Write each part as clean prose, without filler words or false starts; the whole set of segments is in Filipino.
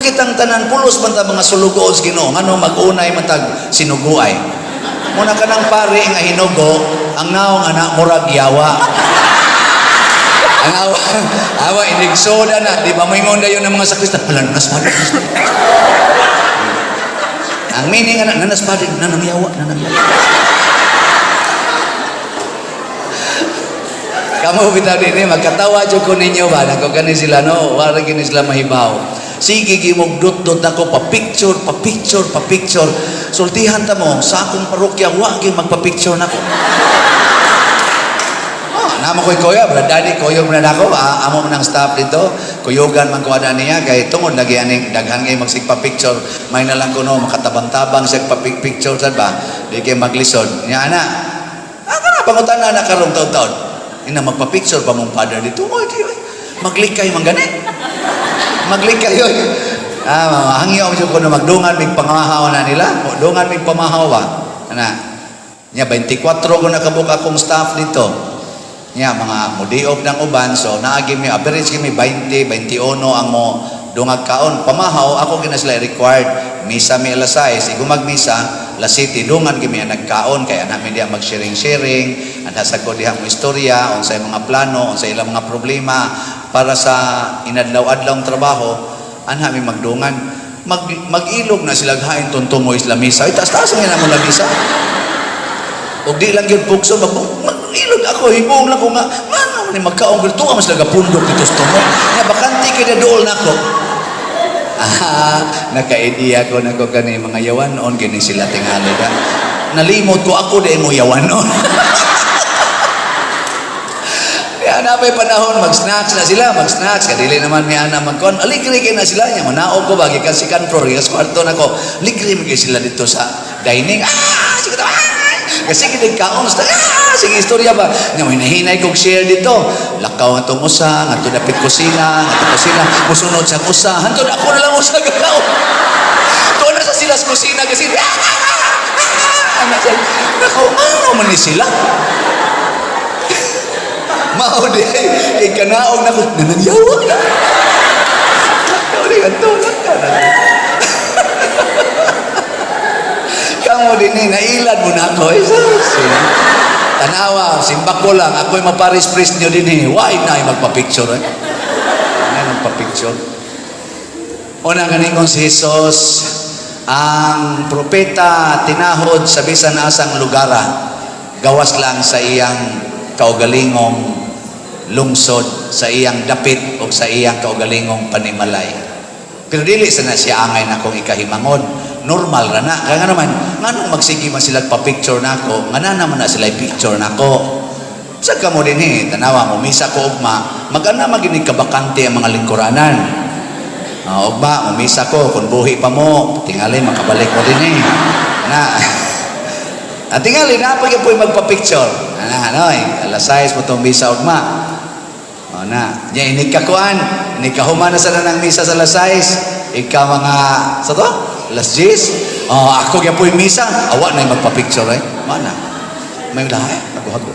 kitang tanan pulos man ta mga sulugoon sa Ginoo ngano mag-unay matag sinuguay. Muna ka ng pare nga hinugo ang naong anak murag yawa. Ang awa inigsoda na, di ba moingon dayon ng mga sakristan, alam nas pare. Ang meaning anak nanas pare nanangyawa. Kamu bitaw din magkatawa jud ko ninyo ba nako kani sila no, wala kini sila mahibaw. Sige gimugdot-dot ako pa picture. Sultihan ta mo sa akong parokya wa gyud magpa-picture nako. Namo ko'y kuya, daddy, kuyog na nako, amo nang staff dito, kuyugan man ko ada niya, kay tungod lagi aning daghan ngay magsigpa-picture, may na lang kuno, makatabang-tabang siya pa-picture, sad ba? Di kayo maglisod. Niya, ana, pangutan na karong taon-taon. Ina, magpa-picture pa mong father dito, maglikay man gani. Maglikay yun. Hangyo mo ko na magdungan, may pangmahaw na nila, dungan may pamahaw ba? Ana, niya, 24 ko nakabuk akong staff dito. Nya mga mudiop ng uban so naagi mi average kami 20 21 ang mo dungag kaon pamahaw ako gina sila required misa mi alas 6 igumag misa alas 7 dungan gimi nagkaon kaya namin diha mag-sharing anha sa ko dihang istorya unsay mga plano unsay ilang mga problema para sa inadlaw-adlaw trabaho anha mi magdungan mag-ilog na sila hain tuntungo isla misa taas-taas nga na mo misa og di lang gyud pugso ilog ako, hibong lang ko nga, ano ni magkaong gulto ka mas nagapundok dito sa tungo. Nga, bakanti ka na dool na ko. Naka-idea ko na ko kani mga yawanon, gini sila tingali ka. Nalimot ko ako di mo yawanon. Kaya na may panahon, mag-snacks na sila, kadili naman may ana magkon, aligri na sila niya, manaog ko ba, gikan second floor, gikan kwarto na ko, aligri sila dito sa dining, sige to, kasi kinagkaon sige istorya ba nga may nahinay kong share dito lakaw nga itong usa nga ito dapit kusina musunod sa kusa hantod ako na lang usa gagaw doon na sa sila sa kusina kasi nako ano man ni sila maudi ikanaog na ko nanangyawa na kamu din nailad mo na ako tanawa, simbak ko lang ako'y maparis-pris nyo din why na magpa-picture magpa-picture una ganing kong si Jesus ang propeta tinahod sa bisan asang lugara gawas lang sa iyang kaugalingong lungsod sa iyang dapit o sa iyang kaugalingong panimalay pero dili sana siya angay na kong ikahimangon normal ra na kaya nga naman nganong magsige man sila pa-picture nako nga naman na sila picture nako sa kamo din tanawa mo misa ko ugma magana maginig kabakante ang mga lingkuranan ugma umisa ko kung buhi pa mo tingali makabalik mo din na at tingali na pag po magpa-picture alas 6 mo itong misa ugma na niya inikakuan inikahuman na sana ng misa sa alas 6 ikaw mga sa to alas 10 ako kaya po yung misa awa na yung magpa-picture mana may lahat naguhago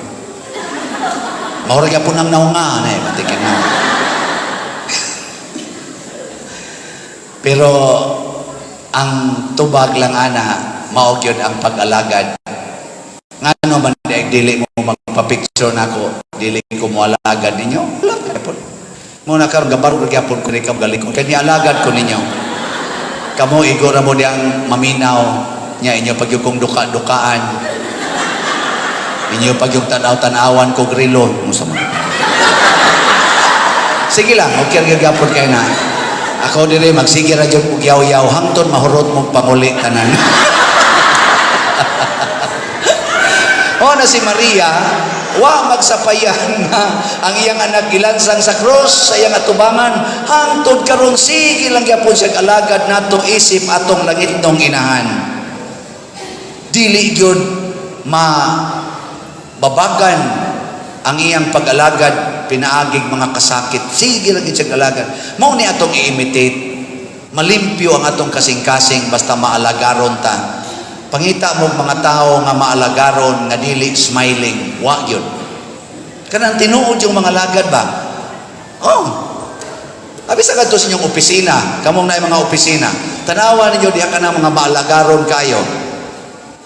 maura kaya po nang naunga matikin na pero ang tubag lang ana maog yun ang pag-alagad nga ano man dili mo magpa-picture na ako dili ko mo alagad ninyo muna karon gabaro kaya po ko ni kabgalikon kaya nialagad ko ninyo kamu igora mo diyang maminaw niya inyo pag yung duka-dukaan inyo pag yung tanaw-tanawan ko grilo sige lang okay gagapon kayo na ako dire magsige ra jud og yaw-yaw hangtod mahurot mo panguli tanan na si Maria wa magsapayan na ang iyang anak gilansang sa cross sa iyang atubangan hangtod karon sige lang gyapon siya alagad nato isip atong langitnong inahan dili gyud mababagan ang iyang pag-alagad pinaagig mga kasakit sige lang gyud siya alagad mao ni atong i-imitate malimpyo ang atong kasing-kasing basta maalagaron ta pangita mo mga tao nga maalagaron nga dili smiling wa gyud kanang tinuod yung mga lagad ba Abi sa kadto sa inyong opisina, kamong na mga opisina, tanawa ninyo diha ka na mga maalagaron kayo.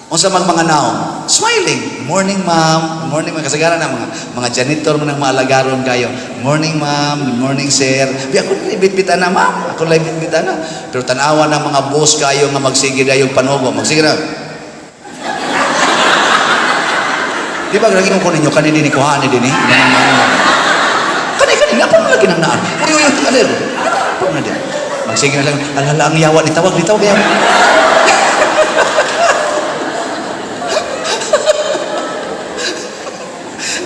Unsa man mga naong, smiling. Morning ma'am, morning ma'am. Kasagaran na mga janitor man ang maalagaron kayo. Morning ma'am, good morning sir. Bi ako libit-bitan na ma'am, ako libit-bitan na. Pero tanawa ng mga boss kayo nga magsige dayong panugo, magsige na. Di ba lagi ko ninyo kanini ni kuhani dinhi? Kani apa mo lagi nang naan? Uy, kalir. Apa na din? Magsige na lang, alala ang yawa ditawag kaya.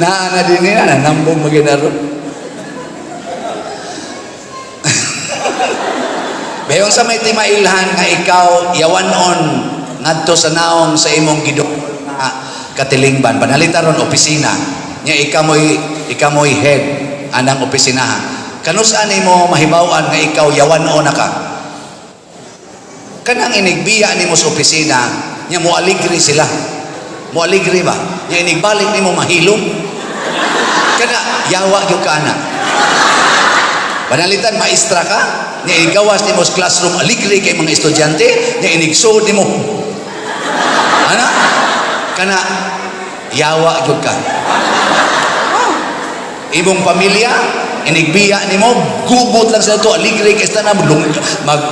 Na din na nambong maginaro. Bayong sa may timailhan nga ikaw yawanon ngadto sa naong sa imong gidok katilingban panalita ron opisina nya ikamoy head anang opisinaha. Kanus-an nimo mahibaw-an nga ikaw yawanon na ka? Kanang inigbiya nimo sa opisina nya moaligri sila. Moaligri ba? Nya inigbalik nimo mahilom. Kana yawa gyud ka ana. Panalitan maestra ka, nya igawas nimo sa classroom aligri kay mga estudyante, nya inigsud nimo. Ana? Kana yawa gyud ka. Imong pamilya inigbiya nimo gubot lang sa to aligri kay na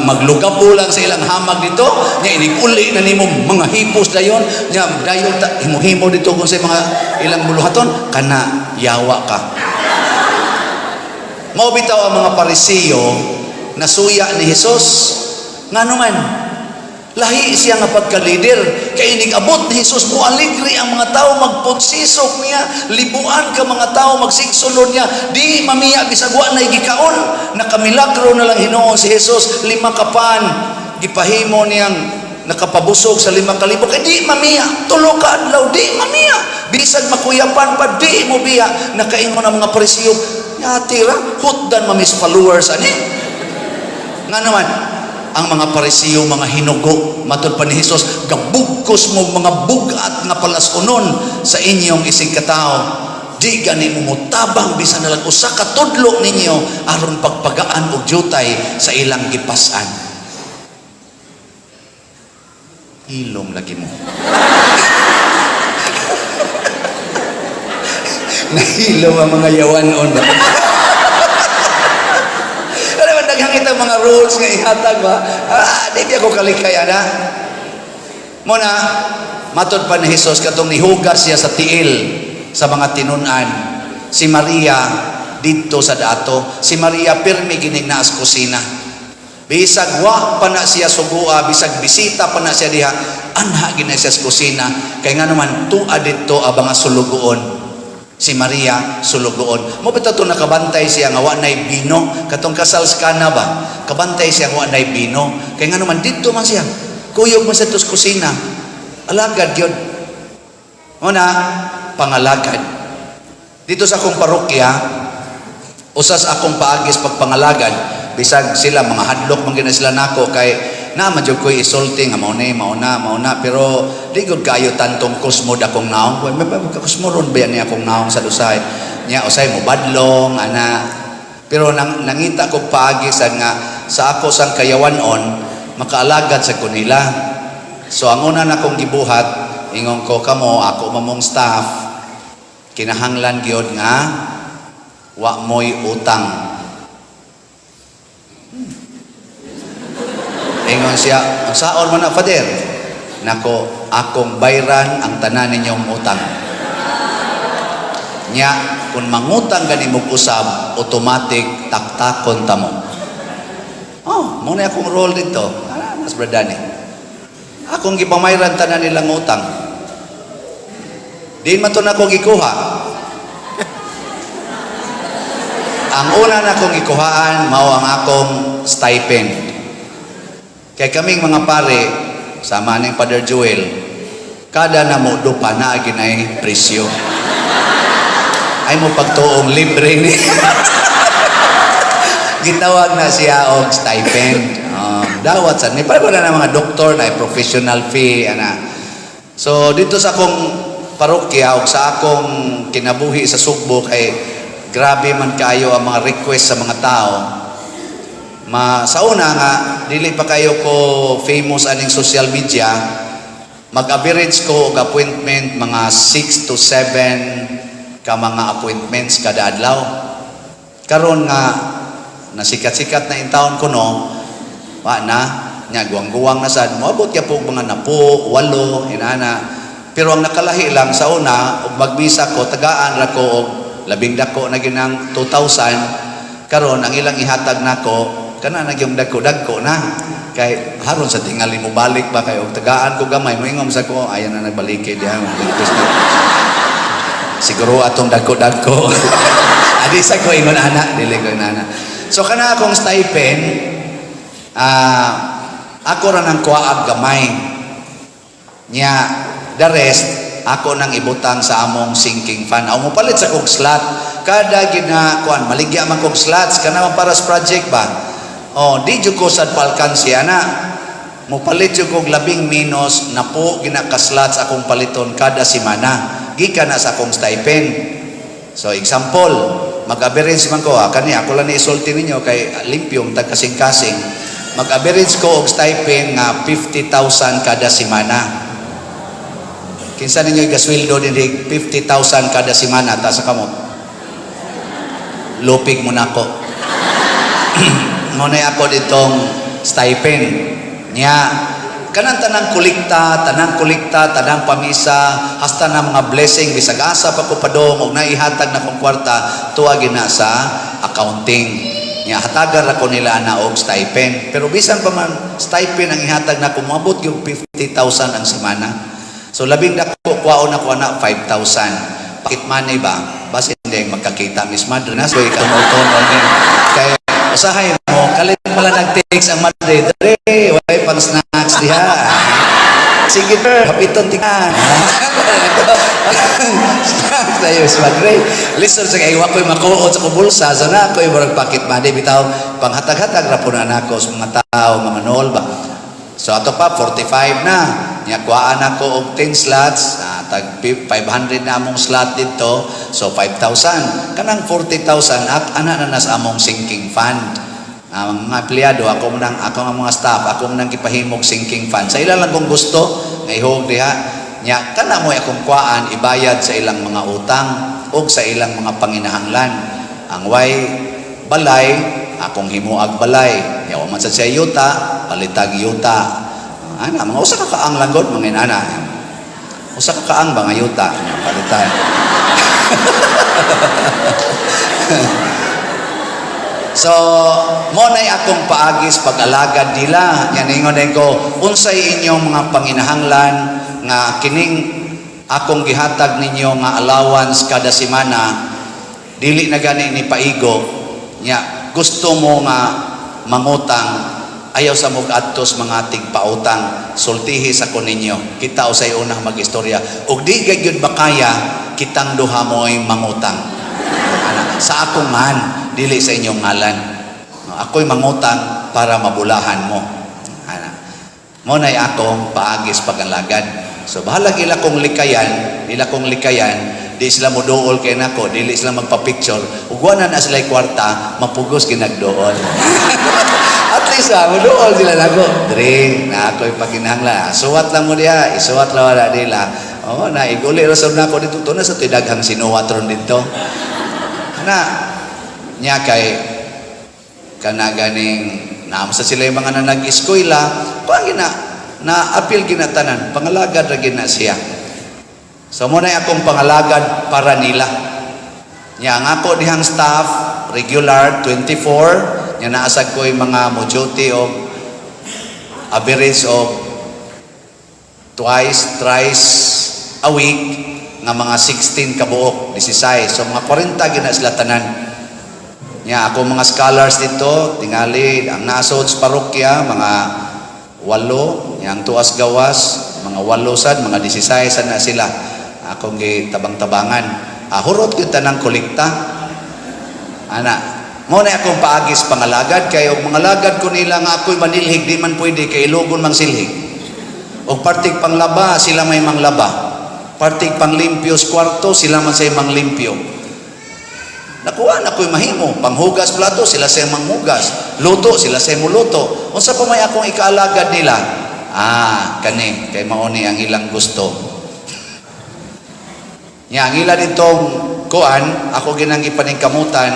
maglugapo lang sa ilang hamag dito nya iniguli na nimo mga hipos dayon nya dayon himo dito kung sa mga ilang buluhaton kana yawa ka. Mao bitaw ang mga Parisiyo nasuya ni Hesus ngano man lahi siya nga pagka-leader kay inigabot ni Hesus mo aligri ang mga tao magpunsisok niya libuan ka mga tao magsigsulod niya di mamiya bisag wa na gikaon nakamilagro na lang Hinuon si Hesus 5 kapan gipahimo niyang nakapabusog sa 5,000 kay di mamiya 3 ka adlaw di mamiya bisag makuyapan pa di mo biya nakaingon ang mga Parisiyo nya tira hutdan mamis followers ani nga naman ang mga Parisiyo mga hinugo matud pa ni Hesus gabugkos mo mga bugat nga palasunon sa inyong isig katao di gani mo mutabang bisan na lang usa ka tudlo ninyo aron pagpagaan og jutay sa ilang gipas-an. Ilong lagi mo. Nahilo ang mga yawanon ba? Hangit ang mga rules nga ihatag ba? Di ako kalikay ana. Muna, matod pa ni Hesus katong nihugas siya sa tiil sa mga tinunan. Si Maria dito sa dato. Si Maria pirmi gining naas kusina. Bisag wa pa na siya sugua, bisag bisita pa na siya diha, anha gina siya sa kusina. Kay nga naman tuwa dito ang mga sulugoon. Si Maria sulugoon. Mo bitaw to nakabantay siya nga wa nay bino katong kasal sa Kana ba. Kabantay siya nga wa nay bino. Kay nga naman dito man siya. Kuyog man sa tus kusina. Alagad gyud. Una pangalagad. Dito sa akong parokya usas akong paagis pagpangalagad bisag sila mga hadlok man gina sila nako kay na madyo ko'y isulti nga mauna pero di gud kayo tantong kusmod akong naong kusmoron ba yan akong naong sa lusay niya usay mo badlong ana pero nangita ko paagisan nga sa ako sang kayawanon makaalagad sa kunila so ang una na kong gibuhat ingon ko kamo ako mamong staff kinahanglan gyud nga wa moy utang. Ingon siya, ang saon man na, Father? Nako, akong bayran ang tanan ninyong utang. Nya, kung mangutang gani mo usab, automatic taktakon tamo. Oh, muna akong role dito. Mas bradani. Akong gipamayran tanan nilang utang. Di man to na akong gikuha. Ang una na akong gikuhaan, mao ang akong stipend. Kaya kaming mga pare, sama ng Father Joel, kada na mo dupa na ginay presyo. Ay mo pagtuong libre ni. Gitawag na siya og stipend. Dawat sa ni para na mga doktor na professional fee ana. So dito sa akong parokya og sa akong kinabuhi sa Sugbok ay grabe man kayo ang mga request sa mga tao. Sa una nga, dili pa kayo ko famous aning social media, mag-average ko og appointment mga 6 to 7 ka mga appointments kada adlaw. Karon nga nasikat-sikat na in town ko no, wa na nya guwang-guwang na sad moabot ya po mga 10, 8 inana. Pero ang nakalahi lang sa una og magbisa ko tagaan ra ko og labing dako na ginang 2,000. Karon ang ilang ihatag nako kana na gyud dagko na kay haron sa tingali mo balik ba kay og tagaan ko gamay moingom sa ko ayan na nagbalik kay diha. Siguro atong dagko adi sa ko ingon ana dili ko inana. So kana akong stipend ako ra nang kuwaag gamay nya the rest ako nang ibutang sa among sinking fund. Amo palit sa kog slot kada gina kuan maligya man kog slots kana para sa project ba. Di jud ko sad palkansi ana. Mo palit jud kog labing minus na po gina ka slots akong paliton kada semana gikan na sa akong stipend. So example, mag-average man ko kani ako lang isulti ninyo kay limpyong tag kasing-kasing. Mag-average ko og stipend nga 50,000 kada semana. Kinsa ninyo igasweldo din 50,000 kada semana ta sa kamot. Lupig mo nako. Mo na ako ditong stipend nya kanang tanang kolekta, tanang pamisa, hasta na mga blessing bisag asa pa ko padong og naihatag na kong kwarta tuwa gina sa accounting. Nya hatagan ra ko nila na og stipend. Pero bisan pa man stipend ang ihatag na ko moabot yung 50,000 ang semana. So labing dako kuwaon ako na 5,000. Pakit money ba? Basta hindi magkakita Miss Madre na so ikamoton ni. Kaya usahay mo kalit pala nag-text ang Madre. Dre, way pang snacks diha. Sige per, hapiton tingnan. Tayo Miss Madre. Listen sa kayo ako'y makuot sa kubulsa. Sana ako'y barang pakit money. Bitaw, panghatag-hatag ra po na ako sa mga tao, mga nol ba. So ato pa, 45 na. Kuhaan ako og 10 slots, tag 500 na among slot dito, so 5,000. Kanang 40,000 at ana na nas among sinking fund. Ang mga empleyado, ako ang mga staff, ako nang gipahimog sinking fund. Sa ilang lang kung gusto, ngaihog diha, nya kana mo akong kuhaan ibayad sa ilang mga utang o sa ilang mga panginahanglan. Ang way balay, akong himuag balay. Yawa man sa siya yuta, palitag yuta. Ana, mga usa ka kaang langgod, mga inana. Usa ka kaang ba nga yuta? Palitan. So, mo na'y akong paagis pag-alagad nila. Yan ingon ko, unsay inyong mga panginahanglan nga kining akong gihatag ninyo nga allowance kada semana, dili na gani ni paigo. Nya, gusto mo nga mangutang, ayaw sa mong atos mga tigpautang, sultihi sa kuninyo. Kita o sa'y unang mag-istorya. O di gagyod ba kaya, kitang duha mo'y mangutang. Sa ako man, dili sa inyong ngalan. Ako'y mangutang para mabulahan mo. Mo na'y akong paagis pagalagad. So bahala ila kong likayan, di sila mo dool kay nako, dili sila magpa-picture. Ugwanan na sila'y kwarta, mapugos ginagdool. At least mo dool sila nako. Dre, na ako'y paginahanglan. Suwat lang mo diya, isuwat lang wala nila. Na iguli rasod na ako dito. Ito na sa tidaghang sinuwat ron dito. Nya kay kanaganing naam sa sila yung mga nag-eskwela, na-appeal ginatanan, pangalagad ra gina siya. So muna akong pangalagad para nila. Nya ang ako dihang staff, regular, 24, nya naasag ko yung mga mo-duty o average o twice, thrice a week, nga mga 16 kabuok, 16. So mga 40 gina sila tanan. Nya ako mga scholars dito, tingali, ang nasod sa parokya, mga 8, yang tuas gawas, mga 8 sad, mga 16 sad na sila. Akong gitabang-tabangan. Hurot yung tanang kolekta. Mo na akong paagis pangalagad, kay og mga lagad ko nila nga ako'y manilhig, di man pwede, kay ilogon mang silhig. Og partig panglaba, sila may manglaba. Partig panglimpyo sa kwarto, sila man say manglimpyo. Nakuha na ko'y mahimo. Panghugas plato, sila siya manghugas. Luto, sila siya muluto. Unsa pa may akong ikaalagad nila? Kani, kay mauni ang ilang gusto. Nya, ang ilan itong kuan, ako ginang ipaningkamutan,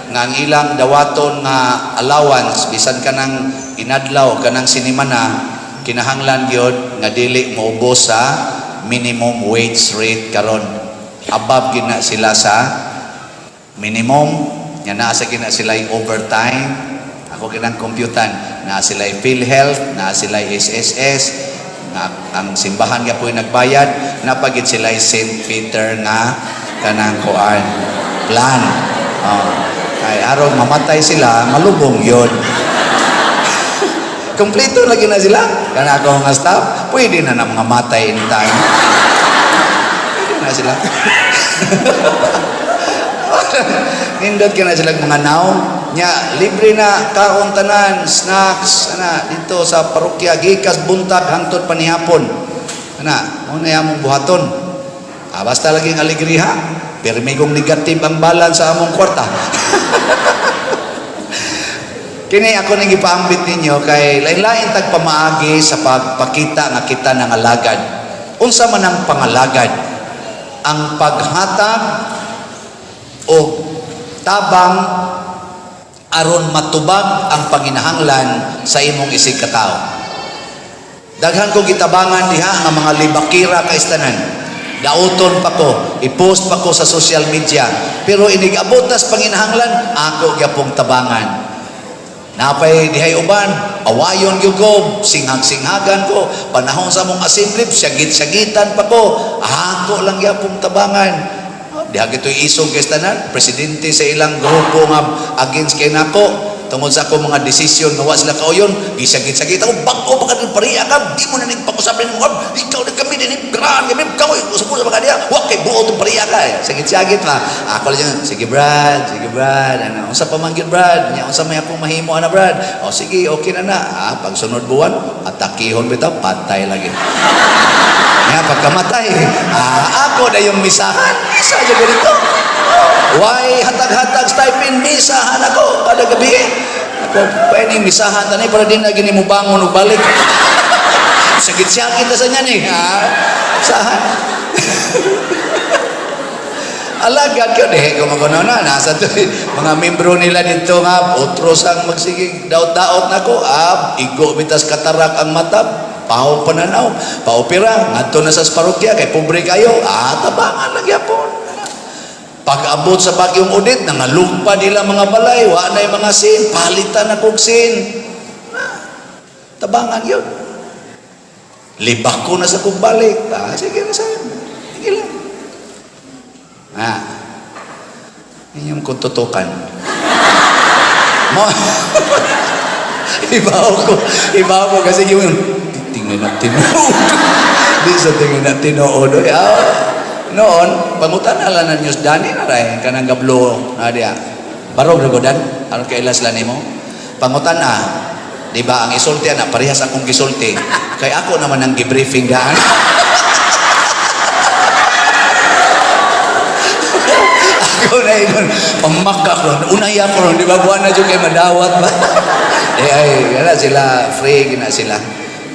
nga ang ilang dawaton nga allowance, bisan ka ng inadlaw, ka ng sinimana, kinahanglan yun, nga dili maubos sa minimum wage rate karon. Above gina sila sa minimum, nga nasa gina sila overtime. Ako kinang computan, na sila PhilHealth, na sila SSS, nga ang simbahan nga po'y nagbayad, napagit sila St. Peter nga kanang kuan plan. Ay araw mamatay sila, malubong yun. Kompleto lagi na sila. Kana ako nga staff, pwede na mga matay in time. Pwede na sila. Nindot ka na sila mga naong nya, libre na kaon tanan, snacks dito sa parokya, gikas buntag hangtod panihapon muna yamong buhaton. Basta laging alegriha, pero may kong negative ang balance sa among kwarta. Kini ako nang ipaambit ninyo kay lain-lain tag pamaagi sa pagpakita nga kita ng alagad. Unsa man ang pangalagad? Ang paghatag o tabang aron matubag ang panginahanglan sa imong isig katao. Daghan ko gitabangan diha nga mga libakira kaistanan. Dauton pa ko, i-post pa ko sa social media, pero inigabot nas panginahanglan, ako gyapong tabangan. Napay dihay uban, awayon gyud ko, singhag-singhagan ko, panahon sa mong assembly, syagit-syagitan pa ko, ako lang gyapong tabangan. Diha gito'y isog kay tanan, presidente sa ilang grupo nga against kay nako, tungod sa ako mga desisyon nga wa sila kauyon, gisagit-sagit ako, bako pa ka din pariya ka, di mo na nagpakusapin mo, ikaw na kami din, gran kami, kaway, usap mo sa mga diya, wak kay buo itong pariya ka, sagit-sagit pa. Ako lang yun, sige Brad, unsa pa man yun Brad, unsa may akong mahimo na Brad, sige, okay na, pagsunod buwan, atakihon bitaw, patay lagi. Nga pagkamatay, ako na yung misahan, misa dyan ganito. Why hatag-hatag stipend, misahan ako kada gabi. Ako, pwedeng misahan tanay para din na gini mo bangon o balik. Sagit-sagit na sa niyan misahan. Alagad ka, kung magano na, nasa to, mga membro nila dito nga, otros ang magsigig, daot-daot na ko, igo bitas katarak ang mata, pahaw pananaw, paopera, ngadto na sa parokya, kay pobre kayo, tabangan lang yapon. Pag-abot sa bagyong Odette, nangalugpa nila mga balay, wa na yung mga sin, palitan na kong sin. Tabangan yun. Libak ko na sa kong balik. Sige na sa'yo. Sige lang. Inyong kung tutukan. Ibaw ko kasi yung tingnan na tinood. Di sa tingnan na tinood. Noon, pangutan na lang ng news dani na rin, kanang gablo na diya. Barog na godan, ano kailas lang mo? Pangutan di ba ang isulti na, parehas akong gisulti. Kaya ako naman ang gibriefing daan. Ako na yun, pamakak ron, unaya ko ron, di ba buwan na dyan kayo madawat ba? Gana sila, free, gina sila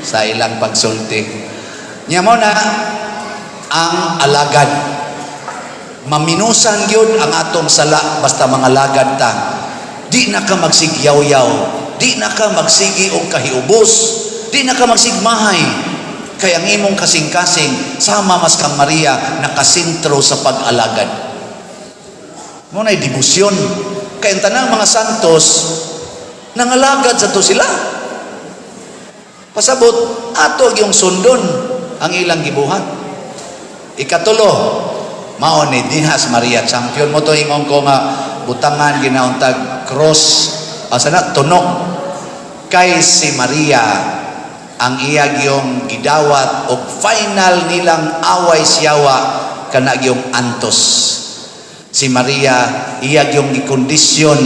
sa ilang pagsulti. Nya mo na, ang alagad. Maminusan yun ang atong sala basta mga lagad ta. Di na ka magsigyaw-yaw. Di na ka magsigi og kahiubos. Di na ka magsigmahay. Kaya ang imong kasing-kasing sama mas kang Maria nakasintro sa pag-alagad. Muna'y debosyon. Kaya ang tanang mga santos nangalagad sa to sila. Pasabot ato yung sundon ang ilang gibuhat. Ikatulo, mao ni Dihas Maria champion mo to ingon ko nga butangan ginauntag cross tunok kay si Maria ang iyag yung gidawat og final nilang away siyawa kana yung antos. Si Maria iyag yung gikondisyon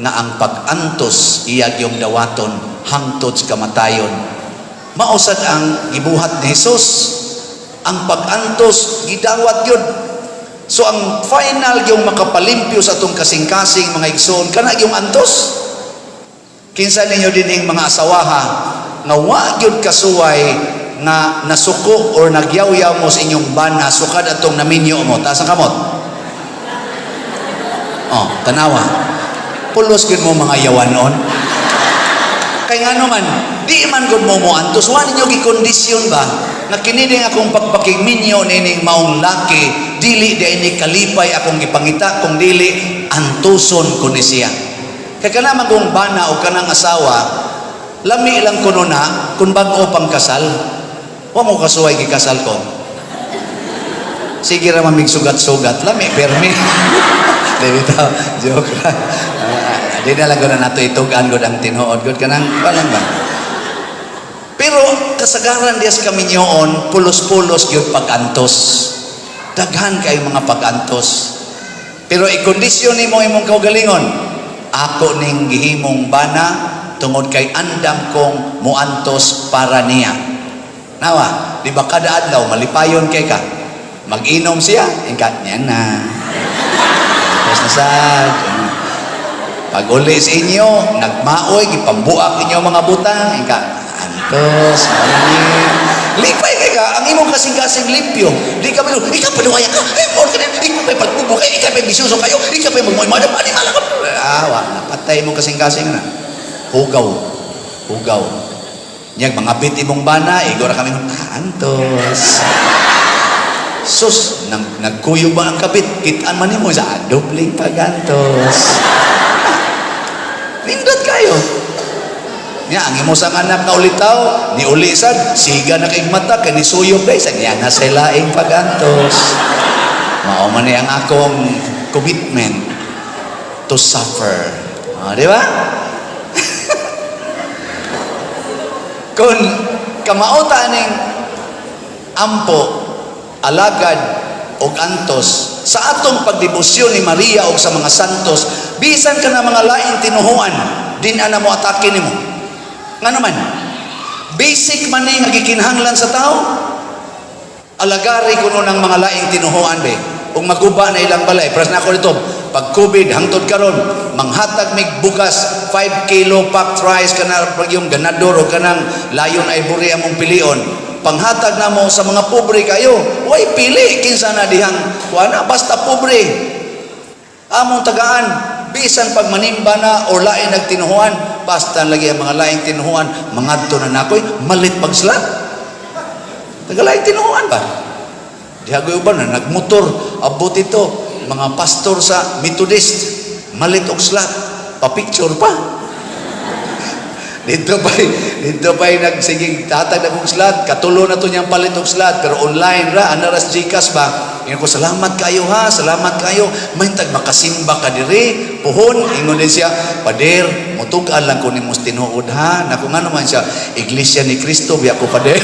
nga ang pag-antos iyag yung dawaton hangtod sa kamatayon. Mausad ang gibuhat ni Jesus. Ang pag-antos, gidawat yun. So ang final yung makapalimpyo sa atong kasing-kasing mga igsoon kana yung antos. Kinsa ninyo dinhing mga asawaha nga wa gyud kasuway nga nasuko or nagyaw-yaw mo sa inyong bana sukad atong naminyo mo taas ang kamot. Oh, tanawa. Pulos gyud mo mga yawanon. Kay ngano man, di man gud mo antos wa ninyo gikondisyon ba nga kini ding akong pagpakigminyo nining maong laki dili di ini kalipay akong gipangita kung dili antuson ko ni siya. Kaya ka naman kung bana o kanang asawa, lami lang kuno na kung bago pang kasal. Huwag mo kasuway kikasal ko. Sige naman mig sugat-sugat, lami, permi. Dito, joke lang. Di na lang ko na nato itugan ko ang tinuod. Good ka nang, palang ba? Pero kasagaran diyas kami nyoon, pulos-pulos yung pag-antos. Daghan kayo mga pag-antos. Pero ikondisyon ni mo imong kaugalingon, ako ning gihimong bana tungod kay andam kong muantos para niya. Nawa, di ba kada adlaw malipayon kay ka? Mag-inom siya, ingkat niya na. Tapos na sad. Pag uli sa inyo, nagmaoy, gipambuak inyo mga butang, ingkat, antos, malamig. Lipay kay ka, ang imong kasing-kasing limpyo. Di ka bilo, ikaw paluwaya ka, ikaw pa pagbubo kayo, ikaw pa bisuso kayo, ikaw pa magmoy-moy, animala ka. Napatay mo kasing-kasing na. Hugaw. Nyag mga bit imong bana, igora kami antos. Sus, nagkuyo ba ang kabit? Kitaan man mo sa dobling pagantos. Nindot kayo. Nya, ang imo sang anak na ulitaw, ni ulisad, siga na kay mata, kay ni suyog guys, niya na sa laing pagantos. Mao man ang akong commitment to suffer. Di ba? Kung kamauta ning ampo, alagad o antos sa atong pagdebosyon ni Maria o sa mga santos, bisan ka na mga laing tinuhuan, din ana mo atake nimo. Nga naman, basic man ni nga gikinahanglan sa tao, alagari kuno ng mga laing tinuhuan be. Kung maguba na ilang balay, pras na ako dito, pag COVID, hangtod karon, manghatag mig bukas, 5 kilo packed rice, kana yung ganador o kanang layon ay buri among pilion, panghatag na mo sa mga pobre kayo, way pili, kinsa na dihang, wala, basta pobre. Among tagaan, bisan pag manimba na o lain nagtinuhuan, basta lagi ang mga laing tinuhuan, mangadto na nakoy, malit pagslat. Tagalaing tinuhuan ba? Dihagoy uban na nagmotor, abot ito, mga pastor sa Methodist, malit og slat, pa-picture pa. Dito pa'y nagsiging tatag na kong slat, katulo na to niyang palit og slat, pero online ra, anaras Gcash ba? Ingon ko, salamat kayo ha, salamat kayo. May tag makasimba ka diri, puhon, ingon din siya, pader, mutugaan lang ko ni mos tinuod ha. Naku nga naman siya, Iglesia ni Cristo, biya ko pader.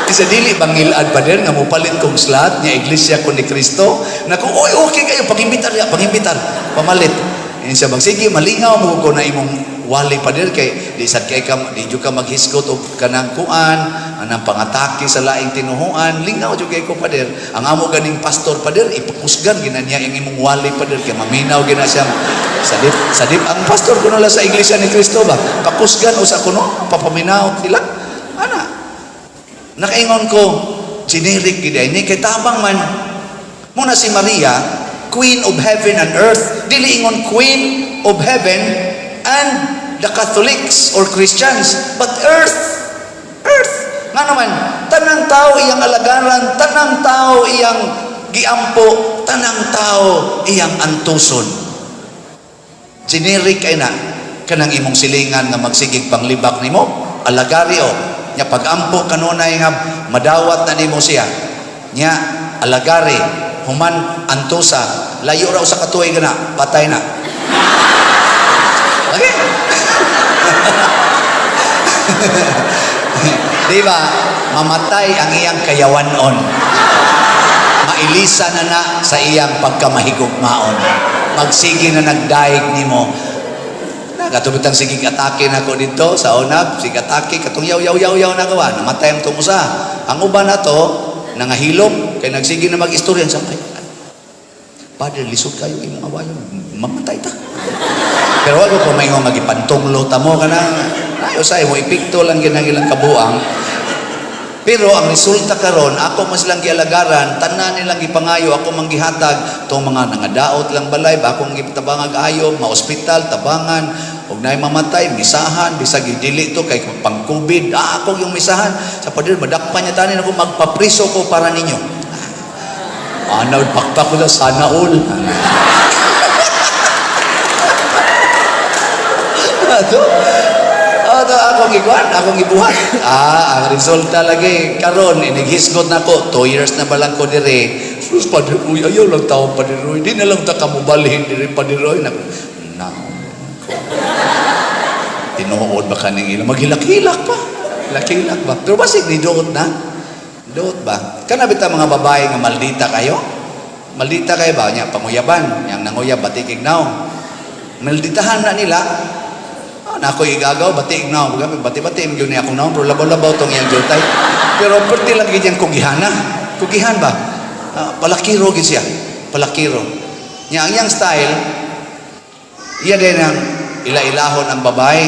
Isa dili bangilad pader, nga mupalit kong slat, niya Iglesia ko ni Cristo. Naku, oy, okay kayo, pangimbitar, pamalit. Yan siya bang, sige, malingaw mo ko na imong wali pader kay di sad kay ka di jud ka maghisgot og kanang kuan anang pangatake sa laing tinuhuan, lingaw jud kay ko pader. Ang amo ganing pastor pader ipakusgan ginanya ang imong wali pader kay maminaw gina siya sadip ang pastor kuno la sa Iglesia ni Cristo ba pakusgan usa kuno papaminaw sila ana nakaingon ko generic gid ni kay tabang man muna si Maria, Queen of Heaven and Earth, dili ingon Queen of Heaven and the Catholics or Christians, but earth. Nga naman, tanang tao iyang alagaran, tanang tao iyang giampo, tanang tao iyang antuson. Generic ay na, kanang imong silingan nga magsigig panglibak nimo, alagari o, nya pagampo kanunay nga madawat na nimo siya, nya alagari, human antusa, layo raw sa katuig na, patay na. Okay? Di ba? Mamatay ang iyang kayawanon. Mailisa na sa iyang pagkamahigugmaon. Magsige na nagdaig nimo. Katulad ang sigig atake na ko dito sa unab, sig atake katong yaw na gawa, namatay ang tumusa. Ang uban na to, nangahilom, kay nagsige na mag-istorya sa Padre, lisod kayo imong awayon, mamatay ta. Pero wag ko maingon nga gipantunglo ta mo kana. Ayo say mo ipikto lang gyud ang ilang kabuang. Pero ang resulta karon, ako mas lang gialagaran, tanan nilang gipangayo, ako manggihatag tong mga nangadaot lang balay, akong gitabangag ayo, ma-ospital, tabangan, og naay mamatay, misahan, bisag dili to kay pang COVID, ako yung misahan. Sa Padre, madakpan niya tanin ako, magpapriso ko para ninyo. Ano, pakpak ko lang, sana all. Akong iguan, akong ibuhat. Ang resulta lagi karon inighisgot na ko 2 years na balang ko dire. Sus Padre Roy, ayaw lang tao Padre Roy. Di na lang ta kamubalhin dire Padre Roy. Na. Tinuod ba kaning ila maghilak-hilak pa. Hilak-hilak ba? Pero basig ni doot na. Doot ba? Kana bita mga babae nga maldita kayo? Maldita kayo ba nya panguyaban, yang nanguyab batikig naw. Malditahan na nila. Na ako igagaw, batik na ako. Bati-bati, yun niya akong naon, pero labaw-labaw itong iyang jutay. Pero perti lang ganyan kugihana. Kugihan ba? Palakiro gid siya. Palakiro. Ang iyang style, iya din ang ila-ilahon ang babae.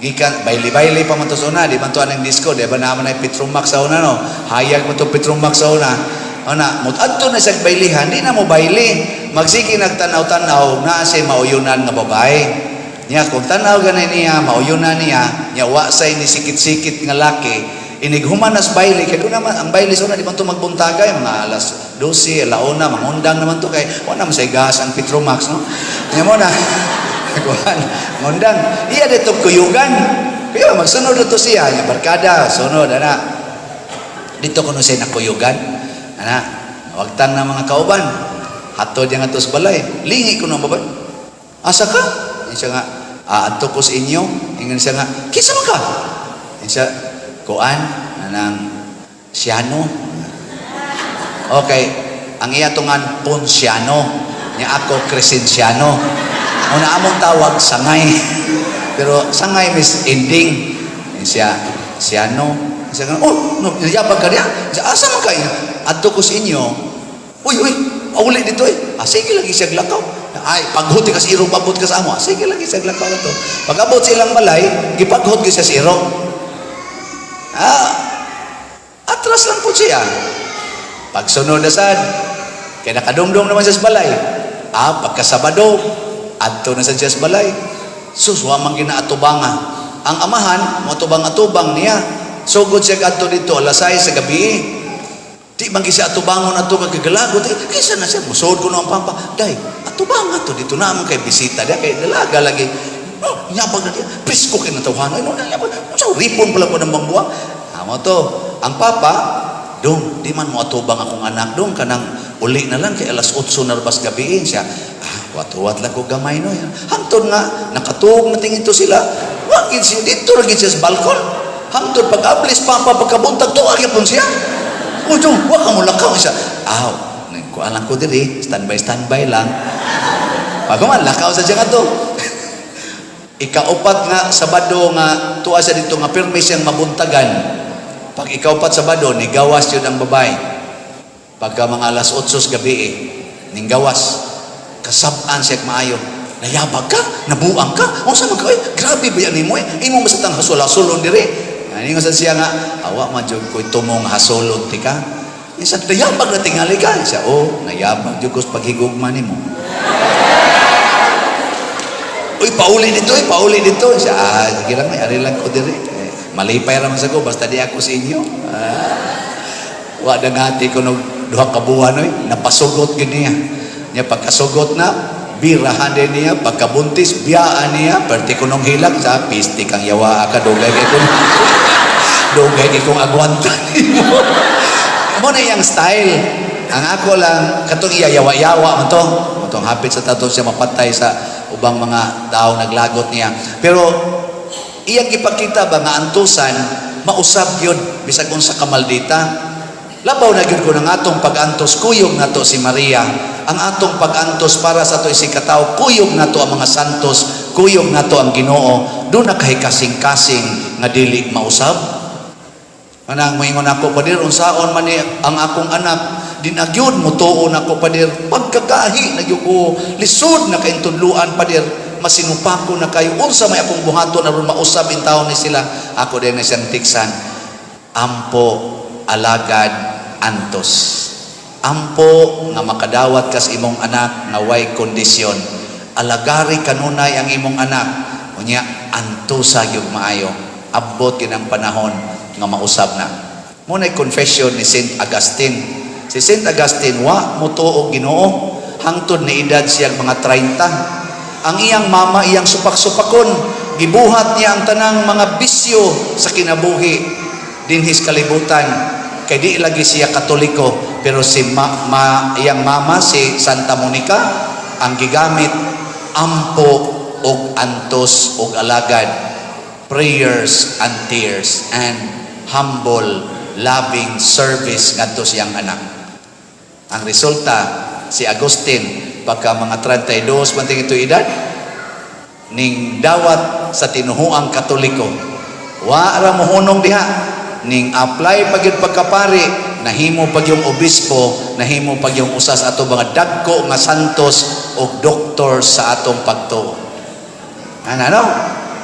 Gikan, baili-baili pa man to sa una. Di man to anong disco. Di ba naman ay Petromax sa una, no? Hayag mo to Petromax sa una. Mutadto na siya bailihan, di na mo baili. Magsige nagtanaw-tanaw, na siya mauyunan nga babae. Nya kung tanaw ganay niya, mauyunan niya, nya wa say ni sikit-sikit nga laki, inighumanas baile kay do naman ang baile so na di man to magbuntagay mga alas 12, alauna, mangundang naman to kay wa na say gas ang Petromax no. Nya mo na kuan, mangundang. Iya dito kuyugan. Kaya magsunod to siya, nya barkada, sunod ana. Dito kuno siya nakuyugan. Ana, wagtan na mga kauban. Hatod yang atos balay. Lingi kuno babay. Asa ka? Siya nga adto ko sa inyo, ingon siya nga, kisa man ka? Siya, kuan, anang Siano. Okay, ang iya tungan Ponsiano, niya ako Crescenciano. Una among tawag, sangay. Pero sangay is ending. Siya, Siano. Siya nga, oh, no, yabag ka niya. Siya, asa man ka? Adto ko sa inyo. Uy, uli dito eh. Sige lagi siya glakaw. Ay, paghuti kasi iro, pabot ka sa amo. Sige lagi siya glakaw na to. Pag-abot silang balay, gipaghot ka siya sa iro. Atras lang po siya. Pagsunod na sad, kaya nakadumdum naman siya sa balay. Pagkasabado, adto na siya sa balay. Sus, wamang ginaatubanga. Ang amahan, matubang-atubang niya. Sugod siya adto dito, alas 6 sa gabi. Di banggi siya atubangon ato kagalagot. Kaysa na siya, musod ko na ang pampa. Day, atubang ato dito naman kay bisita. Day, kay dalaga lagi. Nyabag na diya. Presko kayo na tawahan. So, ripon pala po ng bangbuang. Amo to, ang papa, dong, di man mo atubang akong anak dong, kanang uli na lang kay alas 8 na rabas gabiin siya. Wat-wat lang ko gamay no. Hangtod nga, nakatuog na tingin to sila. Wagin siya, dito lagi siya sa balkon. Hangtod pag-ablis, papa, pagkabuntag, tuwag yapon siya. Ujung, wag ka mo lakaw siya. Kuha lang ko diri, standby lang. Pag man, lakaw sa siya nga to. Ikaupat nga, Sabado nga, tuwa siya dito nga, pirmi siyang mabuntagan. Pag ikaupat Sabado, nigawas yun ang babae. Pagka mga alas 8 gabi ning gawas. Kasabaan siya maayo. Nayabag ka? Nabuang ka? O sa mga grabe ba yan mo Imo masatang hasula-sulon diri. Ani nga siya nga, awa man jud ko'y tumong hasolod ti ka. Isa nayabag na tingali ka. Siya, nayabag jud ko sa paghigugma nimo. Uy, pauli dito. Siya, sige lang, ari lang ko diri. Malipay ra man sa ko, basta di ako sa inyo. Wa dangati ko duha ka buwan napasugot gid niya. Nya pagkasugot na, birahan din niya, pagkabuntis, biyaan niya, perti ko nung hilang, sa pisti kang yawa ka, dugay kong agwantan mo. Mo na iyang style. Ang ako lang, katong iya yawa-yawa mo to. Itong hapit sa tato siya mapatay sa ubang mga tao naglagot niya. Pero, iyang ipakita ba nga antusan, mausab yun, bisag kung sa kamaldita. Labaw na gyud ko ng atong pag-antos, kuyog na to si Maria. Ang atong pag-antos para sa to isikataw, kuyog na to ang mga santos, kuyog na to ang Ginoo. Doon na kay kasing-kasing nga dili mausab. Manang moingon ako, Padir, unsaon man ni ang akong anak, dinagyod mo tuon ako padir pagkagahi nagyud ko lisod na kaintudluan padir masinupa ko na kayo unsa may akong buhaton aron mausab in taon ni sila ako din na siyang tiksan ampo alagad antos ampo nga makadawat kas imong anak nga way kondisyon alagari kanunay ang imong anak unya antosa gyud maayo abot yun ang panahon nga mausab na muna'y confession ni Saint Augustine. Si Saint Augustine wa mutuo Ginoo hangtod ni edad siyang mga 30. Ang iyang mama iyang supak-supakon gibuhat niya ang tanang mga bisyo sa kinabuhi dinhis kalibutan kay di lagi siya Katoliko pero si iyang mama si Santa Monica ang gigamit ampo og antos og alagad prayers and tears and humble loving service ngadto siyang anak. Ang resulta si Agustin pagka mga 32 manting ito edad ning dawat sa tinuhuang Katoliko wa ra mohunong diha ning apply pagyud pagkapari nahimo pag yung obispo nahimo pag yung usas ato mga dagko nga santos og doktor sa atong pagtuo ano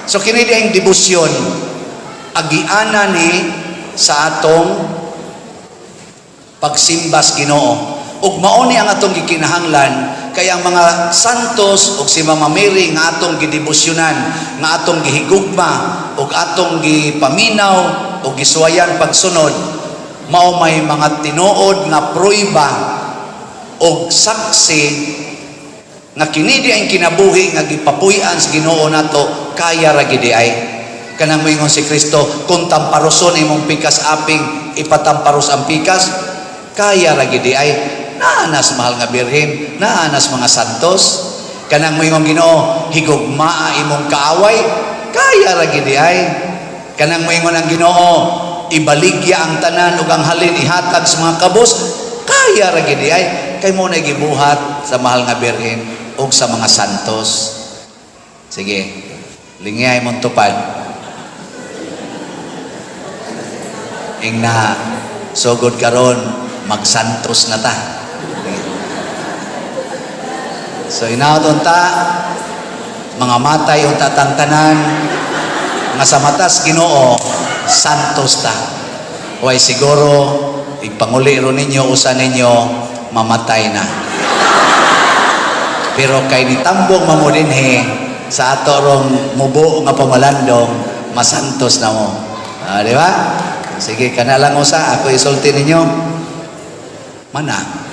so kini ang debosyon agiana ni sa atong pagsimbas Ginoo ug mao ni ang atong gikinahanglan kay ang mga santos ug si Mama Mary nga atong gidebosyonan nga atong gihigugma ug atong gipaminaw ug gisuwayan pagsunod mao may mga tinuod nga prueba ug saksi nga kini di ang kinabuhi nga gipapuy-an sa Ginoo nato kaya ra gid ay kanang moingon si Kristo kung tamparuson imong pikas aping ipatamparos ang pikas kaya ra gid ay naanas mahal nga birhen naanas mga santos kanang moingon Ginoo higugmaa imong kaaway kaya ra gid ay kanang moingon ang Ginoo ibaligya ang tanan ug ang halin ihatag sa mga kabos kaya ra gid ay kay mo na gibuhat sa mahal nga birhen ug sa mga santos sige lingay mong tupad ing na sugod karon magsantos na ta so inauton ta mga matay o tatang tanan nga sa matas Ginoo santos ta way siguro ipanguli ro ninyo usa ninyo mamatay na pero kay nitambong mamudinhe sa ato rong mubo nga pamalandong masantos na mo di ba sige kana lang usa ako isulti ninyo mana